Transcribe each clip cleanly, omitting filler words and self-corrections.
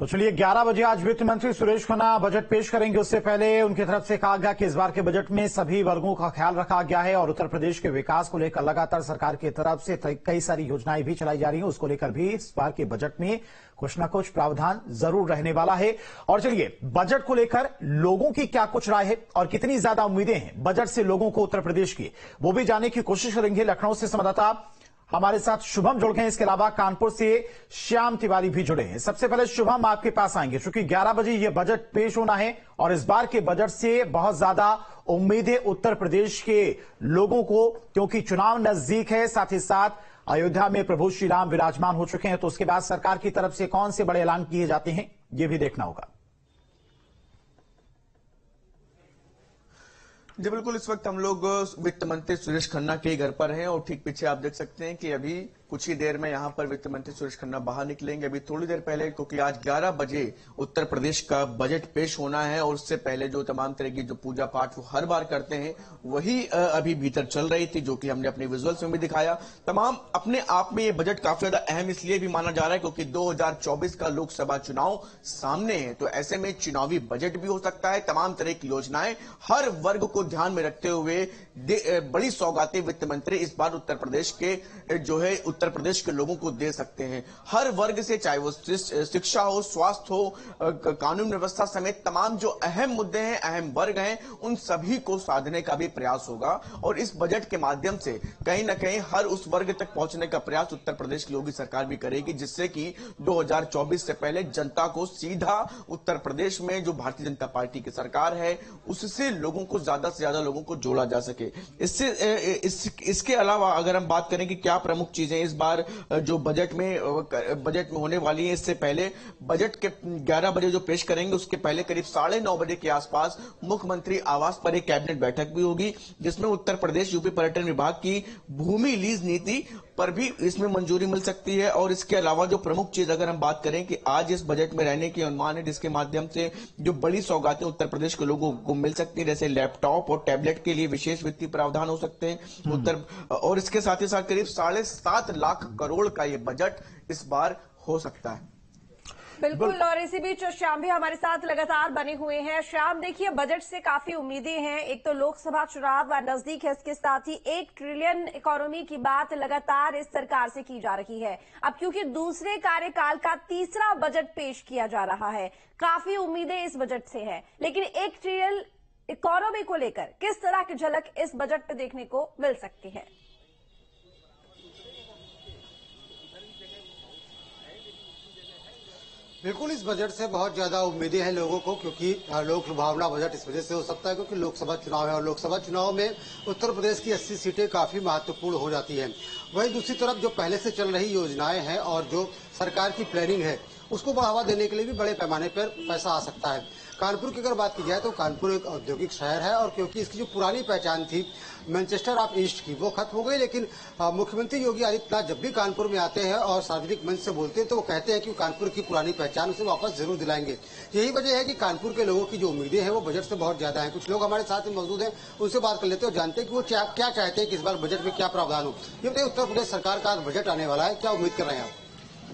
तो चलिए 11 बजे आज वित्त मंत्री सुरेश खन्ना बजट पेश करेंगे। उससे पहले उनकी तरफ से कहा गया कि इस बार के बजट में सभी वर्गों का ख्याल रखा गया है और उत्तर प्रदेश के विकास को लेकर लगातार सरकार की तरफ से कई सारी योजनाएं भी चलाई जा रही हैं। उसको लेकर भी इस बार के बजट में कुछ न कुछ प्रावधान जरूर रहने वाला है। और चलिए बजट को लेकर लोगों की क्या कुछ राय है और कितनी ज्यादा उम्मीदें हैं बजट से लोगों को उत्तर प्रदेश की, वो भी जानने की कोशिश करेंगे। लखनऊ से संवाददाता हमारे साथ शुभम जुड़ गए हैं। इसके अलावा कानपुर से श्याम तिवारी भी जुड़े हैं। सबसे पहले शुभम आपके पास आएंगे क्योंकि 11 बजे यह बजट पेश होना है और इस बार के बजट से बहुत ज्यादा उम्मीदें उत्तर प्रदेश के लोगों को, क्योंकि चुनाव नजदीक है, साथ ही साथ अयोध्या में प्रभु श्री राम विराजमान हो चुके हैं। तो उसके बाद सरकार की तरफ से कौन से बड़े ऐलान किए जाते हैं यह भी देखना होगा। जी बिल्कुल, इस वक्त हम लोग वित्त मंत्री सुरेश खन्ना के घर पर हैं और ठीक पीछे आप देख सकते हैं कि अभी कुछ ही देर में यहां पर वित्त मंत्री सुरेश खन्ना बाहर निकलेंगे। अभी थोड़ी देर पहले, क्योंकि आज 11 बजे उत्तर प्रदेश का बजट पेश होना है और उससे पहले जो तमाम तरह की जो पूजा पाठ वो हर बार करते हैं वही अभी भीतर चल रही थी, जो कि हमने अपने विजुअल्स में भी दिखाया। तमाम अपने आप में ये बजट काफी ज्यादा अहम इसलिए भी माना जा रहा है क्योंकि 2024 का लोकसभा चुनाव सामने है, तो ऐसे में चुनावी बजट भी हो सकता है। तमाम तरह की योजनाएं हर वर्ग को ध्यान में रखते हुए बड़ी सौगातें वित्त मंत्री इस बार उत्तर प्रदेश के जो है उत्तर प्रदेश के लोगों को दे सकते हैं। हर वर्ग से, चाहे वो शिक्षा हो, स्वास्थ्य हो, कानून व्यवस्था समेत तमाम जो अहम मुद्दे हैं, अहम वर्ग हैं, उन सभी को साधने का भी प्रयास होगा और इस बजट के माध्यम से कहीं ना कहीं हर उस वर्ग तक पहुंचने का प्रयास उत्तर प्रदेश की योगी सरकार भी करेगी, जिससे कि 2024 से पहले जनता को सीधा उत्तर प्रदेश में जो भारतीय जनता पार्टी की सरकार है उससे लोगों को ज्यादा से ज्यादा लोगों को जोड़ा जा सके। इसके अलावा अगर हम बात करें कि क्या प्रमुख चीजें इस बार जो बजट में होने वाली है, इससे पहले बजट के 11 बजे जो पेश करेंगे उसके पहले करीब 9:30 बजे के आसपास मुख्यमंत्री आवास पर एक कैबिनेट बैठक भी होगी, जिसमें उत्तर प्रदेश यूपी पर्यटन विभाग की भूमि लीज नीति पर भी इसमें मंजूरी मिल सकती है। और इसके अलावा जो प्रमुख चीज अगर हम बात करें कि आज इस बजट में रहने की अनुमान है, जिसके माध्यम से जो बड़ी सौगातें उत्तर प्रदेश के लोगों को मिल सकती है, जैसे लैपटॉप और टैबलेट के लिए विशेष वित्तीय प्रावधान हो सकते हैं और इसके साथ ही साथ करीब 7.5 लाख करोड़ का ये बजट इस बार हो सकता है। बिल्कुल, और इसी बीच श्याम भी हमारे साथ लगातार बने हुए हैं। श्याम, देखिए बजट से काफी उम्मीदें हैं। एक तो लोकसभा चुनाव नजदीक है, इसके साथ ही 1 ट्रिलियन इकोनॉमी की बात लगातार इस सरकार से की जा रही है। अब क्योंकि दूसरे कार्यकाल का तीसरा बजट पेश किया जा रहा है, काफी उम्मीदें इस बजट से है, लेकिन 1 ट्रिलियन इकोनॉमी को लेकर किस तरह की झलक इस बजट पे देखने को मिल सकती है? बिल्कुल, इस बजट से बहुत ज्यादा उम्मीदें हैं लोगों को, क्योंकि लोक लुभावना बजट इस वजह से हो सकता है क्योंकि लोकसभा चुनाव है और लोकसभा चुनाव में उत्तर प्रदेश की 80 सीटें काफी महत्वपूर्ण हो जाती हैं। वहीं दूसरी तरफ जो पहले से चल रही योजनाएं हैं और जो सरकार की प्लानिंग है उसको बढ़ावा देने के लिए भी बड़े पैमाने पर पैसा आ सकता है। कानपुर की अगर बात की जाए तो कानपुर एक औद्योगिक शहर है और क्योंकि इसकी जो पुरानी पहचान थी मैनचेस्टर ऑफ ईस्ट की, वो खत्म हो गई, लेकिन मुख्यमंत्री योगी आदित्यनाथ जब भी कानपुर में आते हैं और सार्वजनिक मंच से बोलते हैं तो वो कहते हैं कि कानपुर की पुरानी पहचान उसे वापस जरूर दिलाएंगे। यही वजह है कि कानपुर के लोगों की जो उम्मीदें हैं वो बजट से बहुत ज्यादा है। कुछ लोग हमारे साथ में मौजूद हैं, उनसे बात कर लेते हैं और जानते हैं कि वो क्या चाहते हैं कि इस बार बजट में क्या प्रावधान हो। ये बताइए, उत्तर प्रदेश सरकार का बजट आने वाला है, क्या उम्मीद कर रहे हैं आप?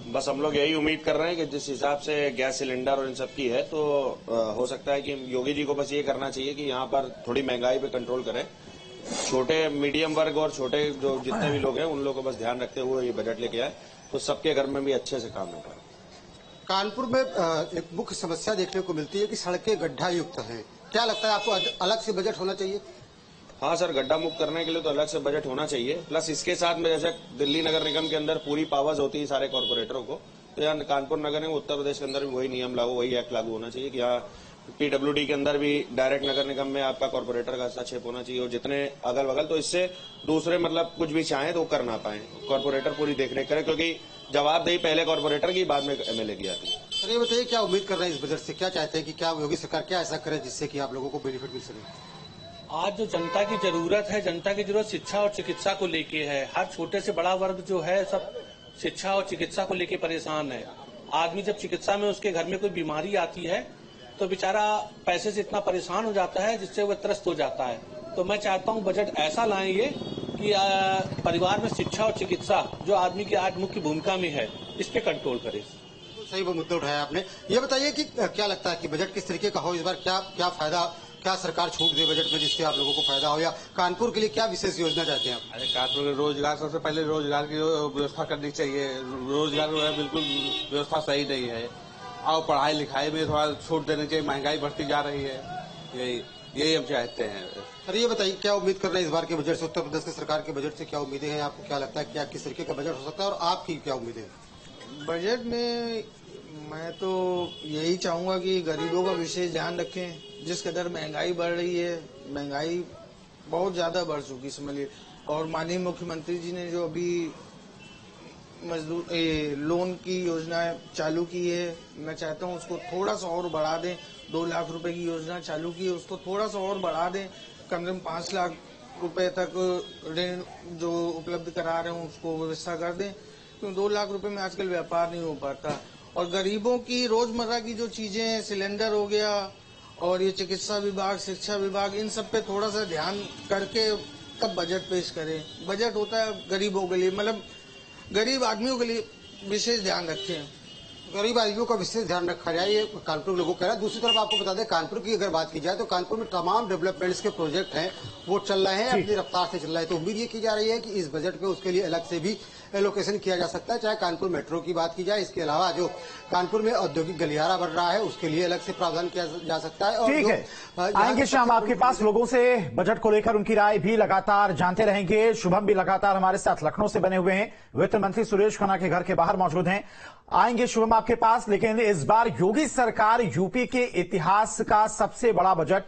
बस हम लोग यही उम्मीद कर रहे हैं कि जिस हिसाब से गैस सिलेंडर और इन सब की है तो हो सकता है कि योगी जी को बस ये करना चाहिए कि यहाँ पर थोड़ी महंगाई पे कंट्रोल करें। छोटे मीडियम वर्ग और छोटे जो जितने भी लोग हैं उन लोगों को बस ध्यान रखते हुए ये बजट लेके आए तो सबके घर में भी अच्छे से काम होगा। कानपुर में एक मुख्य समस्या देखने को मिलती है कि सड़कें गड्ढा युक्त हैं। क्या लगता है आपको अलग से बजट होना चाहिए? हाँ सर, गड्ढा मुक्त करने के लिए तो अलग से बजट होना चाहिए। प्लस इसके साथ में जैसे दिल्ली नगर निगम के अंदर पूरी पावर्स होती है सारे कॉर्पोरेटरों को, तो यहाँ कानपुर नगर निगम उत्तर प्रदेश के अंदर भी वही नियम लागू, वही एक्ट लागू होना चाहिए कि यहाँ पीडब्ल्यूडी के अंदर भी डायरेक्ट नगर निगम में आपका कॉर्पोरेटर का हस्तक्षेप होना चाहिए और जितने अगल बगल, तो इससे दूसरे मतलब कुछ भी चाहें तो कर ना पाए, कॉर्पोरेटर पूरी देखरेख करे, क्योंकि जवाबदेही पहले कॉर्पोरेटर की, बाद में एमएलए की आती है। सर ये बताइए, क्या उम्मीद कर रहे हैं इस बजट से? क्या चाहते हैं कि क्या योगी सरकार क्या ऐसा करे जिससे कि आप लोगों को बेनिफिट मिल सके? आज जो जनता की जरूरत है, जनता की जरूरत शिक्षा और चिकित्सा को लेके है। हर छोटे से बड़ा वर्ग जो है सब शिक्षा और चिकित्सा को लेके परेशान है। आदमी जब चिकित्सा में उसके घर में कोई बीमारी आती है तो बेचारा पैसे से इतना परेशान हो जाता है जिससे वह त्रस्त हो जाता है। तो मैं चाहता हूं बजट ऐसा लाएंगे कि परिवार में शिक्षा और चिकित्सा जो आदमी की आज मुख्य भूमिका में है, इस पे कंट्रोल करे। सही वो मुद्दा उठाया आपने। ये बताइए कि क्या लगता है कि बजट किस तरीके का हो इस बार, क्या फायदा, क्या सरकार छूट दे बजट में जिससे आप लोगों को फायदा हो, या कानपुर के लिए क्या विशेष योजना चाहते हैं आप? अरे कानपुर के रोजगार, सबसे पहले रोजगार की व्यवस्था करनी चाहिए। रोजगार जो है बिल्कुल व्यवस्था सही नहीं है, और पढ़ाई लिखाई में थोड़ा छूट देनी चाहिए। महंगाई बढ़ती जा रही है, यही हम चाहते हैं। अरे ये बताइए क्या उम्मीद कर रहे हैं इस बार के बजट से, उत्तर प्रदेश के सरकार के बजट से क्या उम्मीदें हैं? आपको क्या लगता है क्या किस तरीके का बजट हो सकता है और आपकी क्या उम्मीदें हैं? बजट में मैं तो यही चाहूंगा कि गरीबों का विशेष ध्यान रखें। जिस कदर महंगाई बढ़ रही है, महंगाई बहुत ज्यादा बढ़ चुकी समझिए, और माननीय मुख्यमंत्री जी ने जो अभी मजदूर लोन की योजना चालू की है, मैं चाहता हूं उसको थोड़ा सा और बढ़ा दें। 2 लाख रुपए की योजना चालू की है, उसको थोड़ा सा और बढ़ा दें। कम से कम 5 लाख रुपए तक ऋण जो उपलब्ध करा रहे हैं उसको व्यवस्था कर दें, क्योंकि 2 लाख रुपए में आजकल व्यापार नहीं हो पाता। और गरीबों की रोजमर्रा की जो चीजें हैं, सिलेंडर हो गया और ये चिकित्सा विभाग, शिक्षा विभाग, इन सब पे थोड़ा सा ध्यान करके तब बजट पेश करें। बजट होता है गरीबों के लिए, मतलब गरीब आदमियों के लिए विशेष ध्यान रखें। गरीब आदमियों का विशेष ध्यान रखा जाए, ये कानपुर के लोगों को कह रहा है। दूसरी तरफ आपको बता दें, कानपुर की अगर बात की जाए तो कानपुर में तमाम डेवलपमेंट्स के प्रोजेक्ट हैं वो चल रहे हैं, अपनी रफ्तार से चल रहे हैं। तो उम्मीद ये की जा रही है कि इस बजट में उसके लिए अलग से भी एलोकेशन किया जा सकता है। चाहे कानपुर मेट्रो की बात की जाए, इसके अलावा जो कानपुर में औद्योगिक गलियारा बन रहा है उसके लिए अलग से प्रावधान किया जा सकता है। और ठीक है, आएंगे शाम आपके पास, लोगों से बजट को लेकर उनकी राय भी लगातार जानते रहेंगे। शुभम भी लगातार हमारे साथ लखनऊ से बने हुए हैं, वित्त मंत्री सुरेश खन्ना के घर के बाहर मौजूद हैं। आएंगे शुभम आपके पास, लेकिन इस बार योगी सरकार यूपी के इतिहास का सबसे बड़ा बजट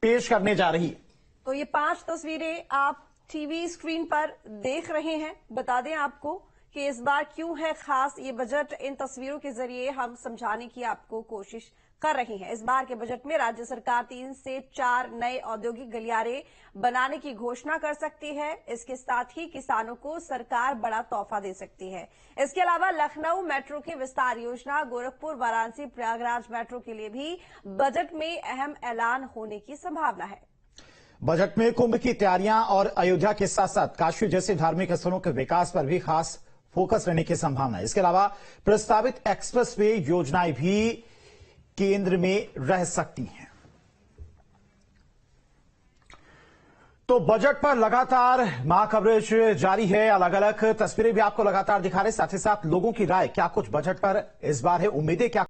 पेश करने जा रही है। तो ये 5 तस्वीरें आप टीवी स्क्रीन पर देख रहे हैं। बता दें आपको कि इस बार क्यों है खास ये बजट, इन तस्वीरों के जरिए हम समझाने की आपको कोशिश कर रहे हैं। इस बार के बजट में राज्य सरकार 3 से 4 नए औद्योगिक गलियारे बनाने की घोषणा कर सकती है। इसके साथ ही किसानों को सरकार बड़ा तोहफा दे सकती है। इसके अलावा लखनऊ मेट्रो की विस्तार योजना, गोरखपुर, वाराणसी, प्रयागराज मेट्रो के लिए भी बजट में अहम ऐलान होने की संभावना है। बजट में कुंभ की तैयारियां और अयोध्या के साथ साथ काशी जैसे धार्मिक स्थलों के विकास पर भी खास फोकस रहने की संभावना है। इसके अलावा प्रस्तावित एक्सप्रेसवे योजनाएं भी केंद्र में रह सकती हैं। तो बजट पर लगातार मां कवरेज जारी है, अलग अलग तस्वीरें भी आपको लगातार दिखा रहे, साथ ही साथ लोगों की राय क्या कुछ बजट पर इस बार है, उम्मीदें क्या